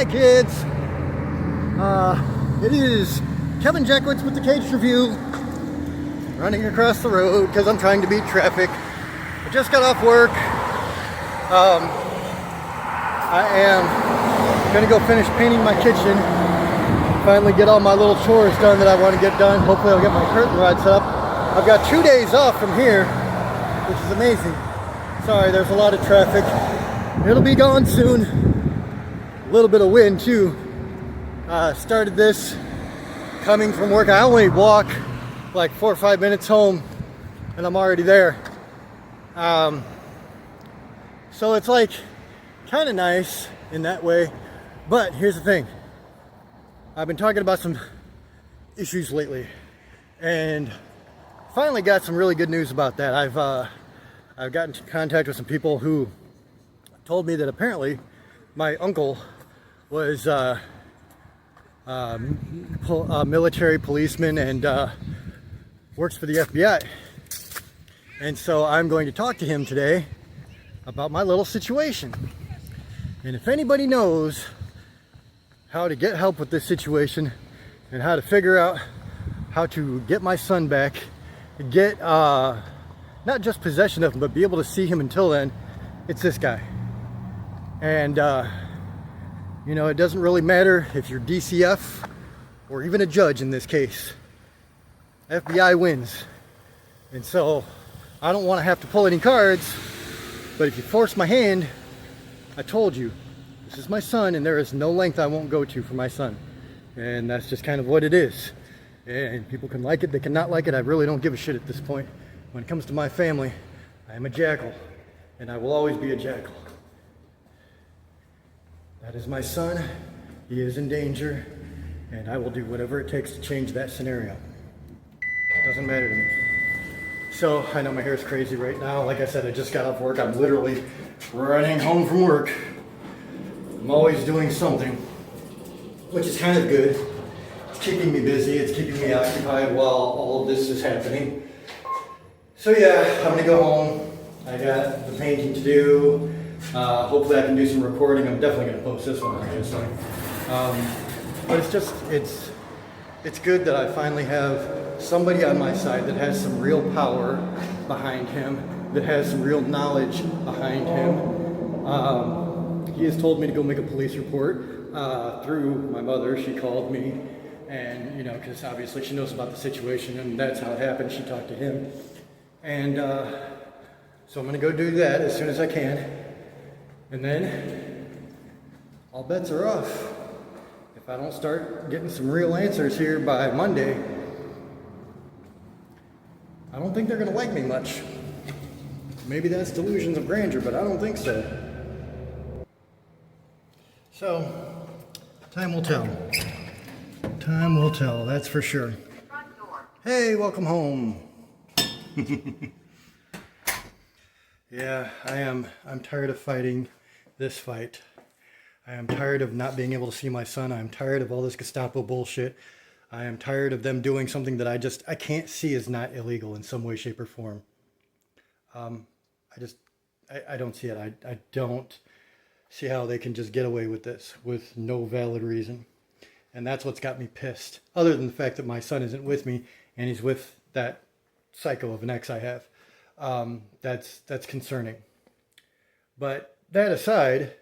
Hi kids! It is Kevin Jackwitz with the Kaged Review, running across the road because I'm trying to beat traffic. I just got off work. I am going to go finish painting my kitchen, finally get all my little chores done that I want to get done. Hopefully I'll get my curtain rod set up. I've got 2 days off from here, which is amazing. Sorry, there's a lot of traffic. It'll be gone soon. A little bit of wind too. Started this coming from work. I only walk like 4 or 5 minutes home and I'm already there. So it's like kind of nice in that way. But here's the thing. I've been talking about some issues lately and finally got some really good news about that. I've gotten in contact with some people who told me that apparently my uncle was a military policeman and works for the FBI. And so I'm going to talk to him today about my little situation. And if anybody knows how to get help with this situation and how to figure out how to get my son back, get not just possession of him, but be able to see him until then, it's this guy. And you know, it doesn't really matter if you're DCF or even a judge in this case. FBI wins. And so I don't want to have to pull any cards, but if you force my hand, I told you, this is my son and there is no length I won't go to for my son. And that's just kind of what it is. And people can like it, they cannot like it. I really don't give a shit at this point. When it comes to my family, I am a jackal and I will always be a jackal. That is my son. He is in danger, and I will do whatever it takes to change that scenario. It doesn't matter to me. So, I know my hair is crazy right now. Like I said, I just got off work. I'm literally running home from work. I'm always doing something, which is kind of good. It's keeping me busy. It's keeping me occupied while all of this is happening. So yeah, I'm gonna go home. I got the painting to do. Hopefully I can do some recording. I'm definitely going to post this one, obviously. But it's just, it's good that I finally have somebody on my side that has some real power behind him, that has some real knowledge behind him. He has told me to go make a police report through my mother. She called me and, you know, because obviously she knows about the situation and that's how it happened. She talked to him. And so I'm going to go do that as soon as I can. And then, all bets are off. If I don't start getting some real answers here by Monday, I don't think they're going to like me much. Maybe that's delusions of grandeur, but I don't think so. So, time will tell. Time will tell, that's for sure. Hey, welcome home. Yeah, I'm tired of fighting this fight. I am tired of not being able to see my son. I am tired of all this Gestapo bullshit. I am tired of them doing something that I can't see is not illegal in some way, shape, or form. I don't see it. I don't see how they can just get away with this with no valid reason. And that's what's got me pissed. Other than the fact that my son isn't with me and he's with that psycho of an ex I have. That's concerning. But that aside,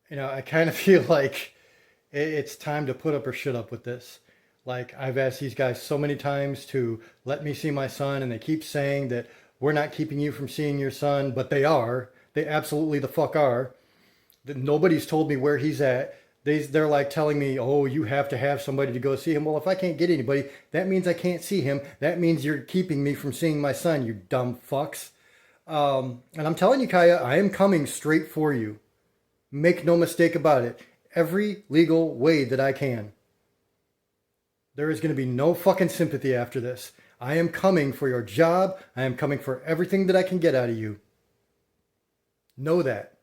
you know, I kind of feel like it's time to put up or shut up with this. Like, I've asked these guys so many times to let me see my son, and they keep saying that we're not keeping you from seeing your son, but they are. They absolutely the fuck are. That nobody's told me where he's at. They're like telling me, oh, you have to have somebody to go see him. Well, if I can't get anybody, that means I can't see him. That means you're keeping me from seeing my son, you dumb fucks. And I'm telling you, Kaya, I am coming straight for you. Make no mistake about it. Every legal way that I can. There is going to be no fucking sympathy after this. I am coming for your job. I am coming for everything that I can get out of you. Know that.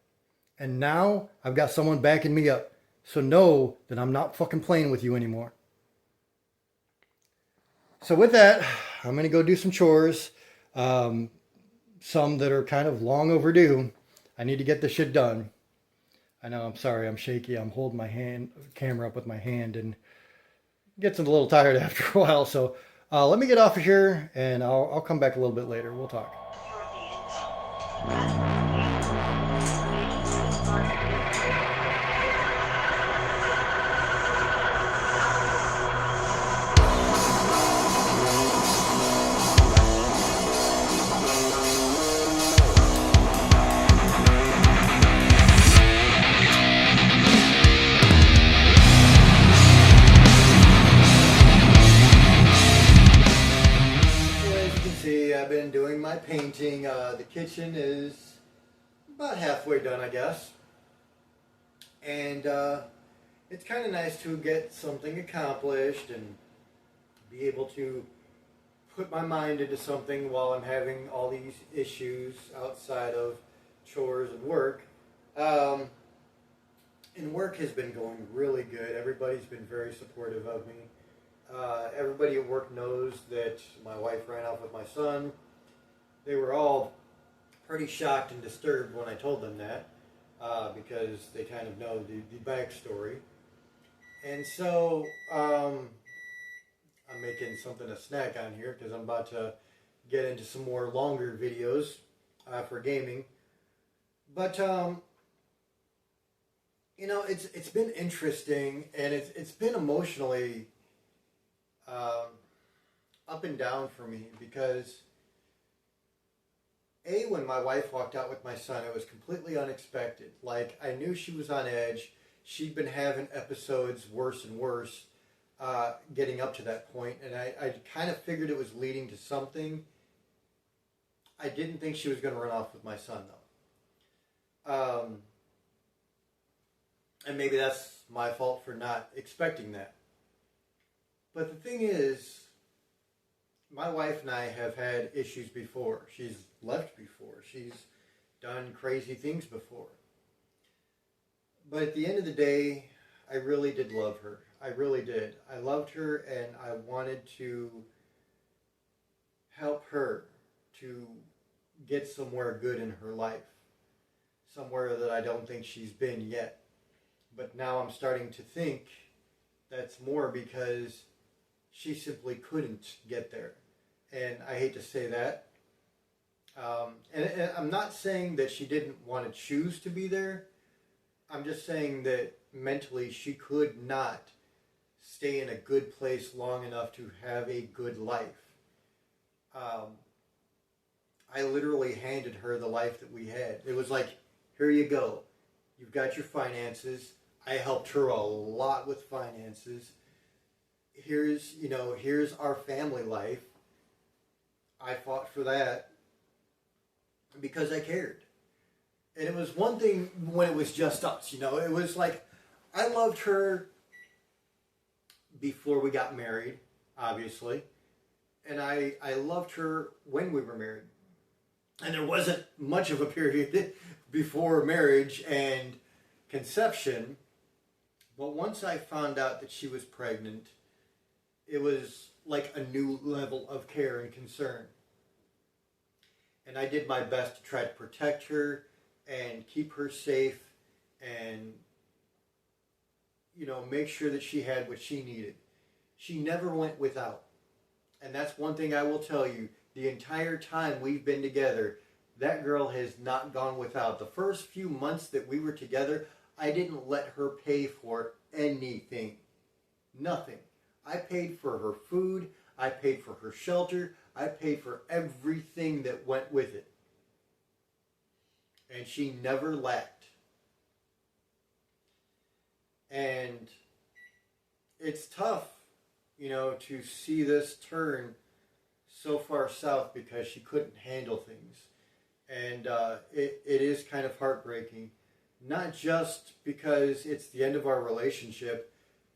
And now I've got someone backing me up. So know that I'm not fucking playing with you anymore. So with that, I'm going to go do some chores. Some that are kind of long overdue. I need to get this shit done. I know, I'm sorry, I'm shaky. I'm holding my camera up with my hand, and it gets a little tired after a while. So let me get off of here, and I'll come back a little bit later. We'll talk. So as you can see, I've been doing my painting. The kitchen is about halfway done, I guess. And it's kind of nice to get something accomplished and be able to put my mind into something while I'm having all these issues outside of chores and work. Um, and work has been going really good. Everybody's been very supportive of me. Everybody at work knows that my wife ran off with my son. They were all pretty shocked and disturbed when I told them that because they kind of know the backstory. And so I'm making something to snack on here because I'm about to get into some more longer videos for gaming. But it's been interesting, and it's been emotionally up and down for me because when my wife walked out with my son, it was completely unexpected. Like, I knew she was on edge. She'd been having episodes worse and worse getting up to that point, and I kind of figured it was leading to something. I didn't think she was going to run off with my son, though. And maybe that's my fault for not expecting that. But the thing is, my wife and I have had issues before. She's left before. She's done crazy things before. But at the end of the day, I really did love her. I really did. I loved her, and I wanted to help her to get somewhere good in her life. Somewhere that I don't think she's been yet. But now I'm starting to think that's more because she simply couldn't get there. And I hate to say that. And I'm not saying that she didn't want to choose to be there. I'm just saying that mentally she could not stay in a good place long enough to have a good life. I literally handed her the life that we had. It was like, here you go. You've got your finances. I helped her a lot with finances. Here's our family life. I fought for that because I cared. And it was one thing when it was just us, It was like, I loved her before we got married, obviously. And I loved her when we were married. And there wasn't much of a period before marriage and conception. But once I found out that she was pregnant, it was like a new level of care and concern. And I did my best to try to protect her and keep her safe and, make sure that she had what she needed. She never went without. And that's one thing I will tell you. The entire time we've been together, that girl has not gone without. The first few months that we were together, I didn't let her pay for anything. Nothing. I paid for her food. I paid for her shelter. I paid for everything that went with it. And she never lacked. And it's tough, to see this turn so far south because she couldn't handle things. And it is kind of heartbreaking. Not just because it's the end of our relationship.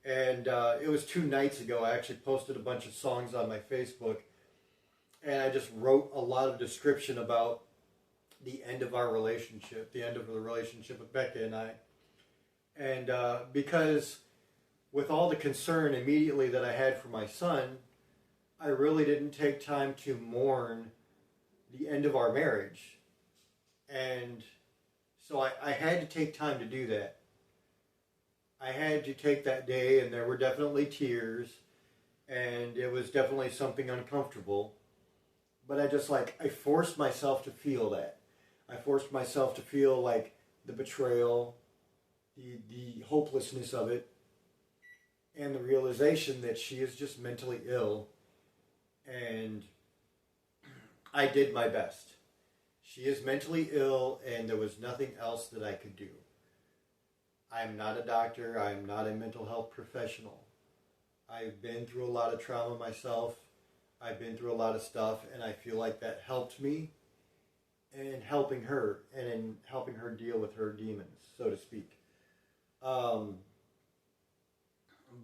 And it was 2 nights ago. I actually posted a bunch of songs on my Facebook. And I just wrote a lot of description about the end of our relationship. The end of the relationship with Becca and I. And because with all the concern immediately that I had for my son, I really didn't take time to mourn the end of our marriage. And so I had to take time to do that. I had to take that day, and there were definitely tears, and it was definitely something uncomfortable. But I forced myself to feel that. I forced myself to feel like the betrayal, the hopelessness of it, and the realization that she is just mentally ill. And I did my best. She is mentally ill, and there was nothing else that I could do. I'm not a doctor. I'm not a mental health professional. I've been through a lot of trauma myself. I've been through a lot of stuff, and I feel like that helped me in helping her and in helping her deal with her demons, so to speak. Um,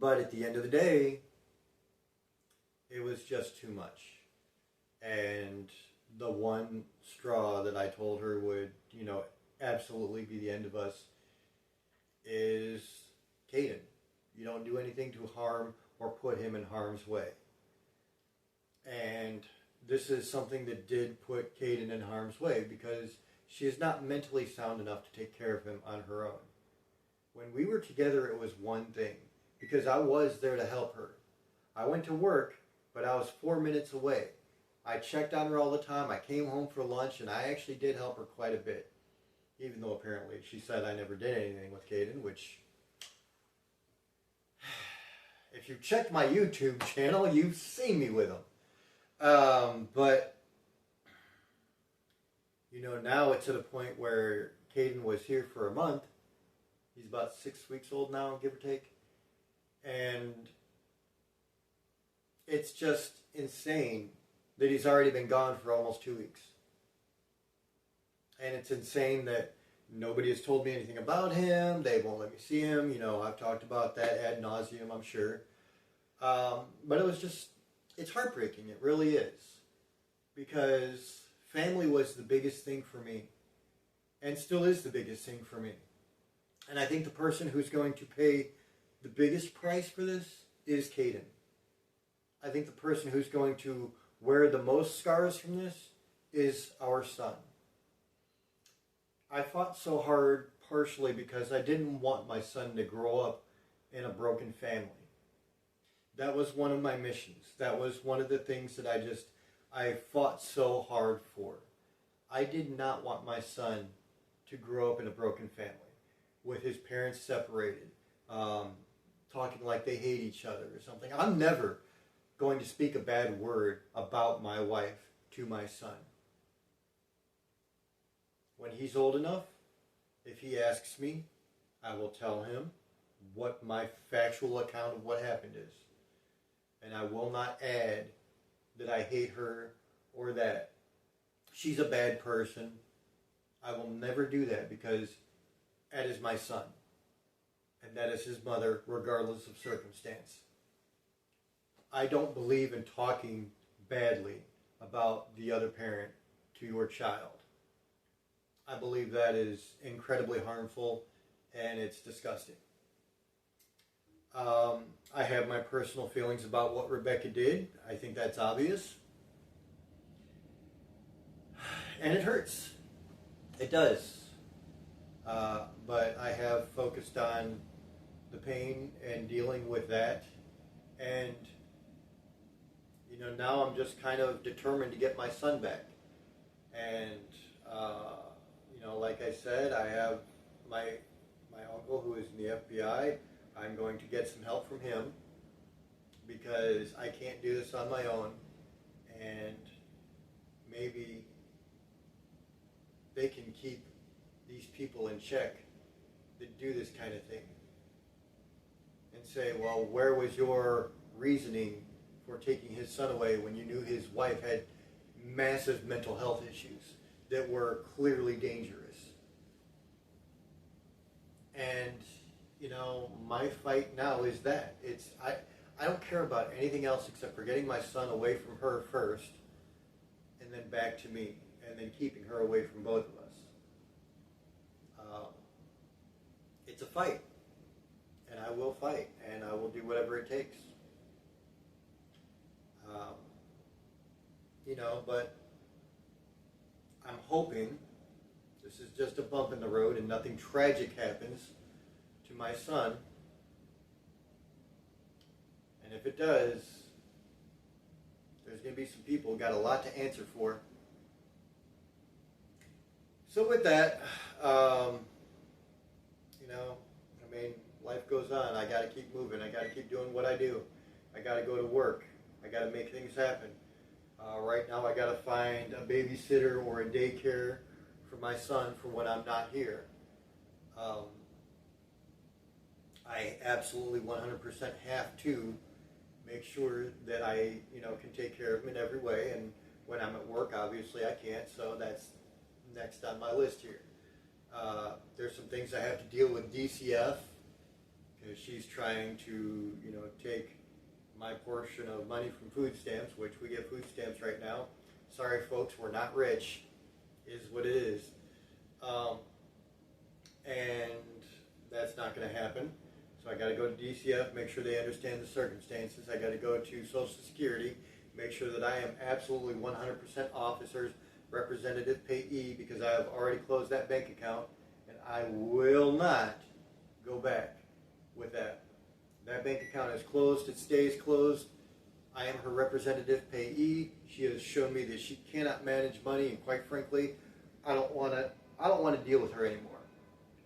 but at the end of the day, it was just too much. And the one straw that I told her would, absolutely be the end of us is Caden. You don't do anything to harm or put him in harm's way. And this is something that did put Caden in harm's way because she is not mentally sound enough to take care of him on her own. When we were together, it was one thing because I was there to help her. I went to work, but I was 4 minutes away. I checked on her all the time. I came home for lunch, and I actually did help her quite a bit. Even though apparently she said I never did anything with Caden, which, if you checked my YouTube channel, you've seen me with him. But, now it's at a point where Caden was here for a month. He's about 6 weeks old now, give or take. And it's just insane that he's already been gone for almost 2 weeks. And it's insane that nobody has told me anything about him. They won't let me see him. I've talked about that ad nauseum, I'm sure. But it's heartbreaking. It really is. Because family was the biggest thing for me. And still is the biggest thing for me. And I think the person who's going to pay the biggest price for this is Caden. I think the person who's going to wear the most scars from this is our son. I fought so hard partially because I didn't want my son to grow up in a broken family. That was one of my missions. That was one of the things that I fought so hard for. I did not want my son to grow up in a broken family with his parents separated, talking like they hate each other or something. I'm never going to speak a bad word about my wife to my son. When he's old enough, if he asks me, I will tell him what my factual account of what happened is. And I will not add that I hate her or that she's a bad person. I will never do that because that is my son. And that is his mother, regardless of circumstance. I don't believe in talking badly about the other parent to your child. I believe that is incredibly harmful and it's disgusting. I have my personal feelings about what Rebecca did. I think that's obvious. And it hurts. It does. But I have focused on the pain and dealing with that. And, now I'm just kind of determined to get my son back. And, like I said, I have my uncle who is in the FBI. I'm going to get some help from him because I can't do this on my own. And maybe they can keep these people in check that do this kind of thing. And say, well, where was your reasoning for taking his son away when you knew his wife had massive mental health issues that were clearly dangerous? And, my fight now is that. I don't care about anything else except for getting my son away from her first and then back to me and then keeping her away from both of us. It's a fight. And I will fight, and I will do whatever it takes. But I'm hoping this is just a bump in the road and nothing tragic happens to my son And if it does, there's going to be some people who got a lot to answer for. So with that, life goes on. I got to keep moving. I got to keep doing what I do. I got to go to work. I got to make things happen. Right now, I got to find a babysitter or a daycare for my son for when I'm not here. I absolutely 100% have to make sure that I, can take care of him in every way. And when I'm at work, obviously I can't. So that's next on my list here. There's some things I have to deal with DCF because she's trying to, take my portion of money from food stamps, which we get food stamps right now. Sorry, folks, we're not rich, is what it is. And that's not going to happen. So I got to go to DCF, make sure they understand the circumstances. I got to go to Social Security, make sure that I am absolutely 100% officer's representative payee because I have already closed that bank account, and I will not go back with that. That bank account is closed. It stays closed. I am her representative payee. She has shown me that she cannot manage money, and quite frankly, I don't want to deal with her anymore.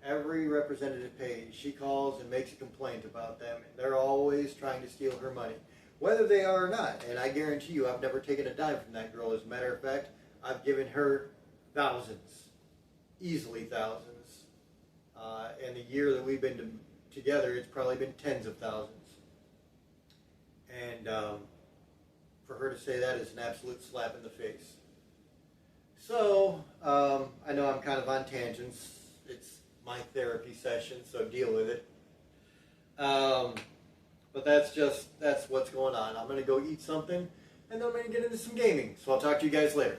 Every representative payee, she calls and makes a complaint about them, and they're always trying to steal her money, whether they are or not. And I guarantee you, I've never taken a dime from that girl. As a matter of fact, I've given her thousands, easily thousands. In the year that we've been together, it's probably been tens of thousands. And for her to say that is an absolute slap in the face. So, I know I'm kind of on tangents. It's my therapy session, so deal with it. But that's what's going on. I'm going to go eat something, and then I'm going to get into some gaming. So I'll talk to you guys later.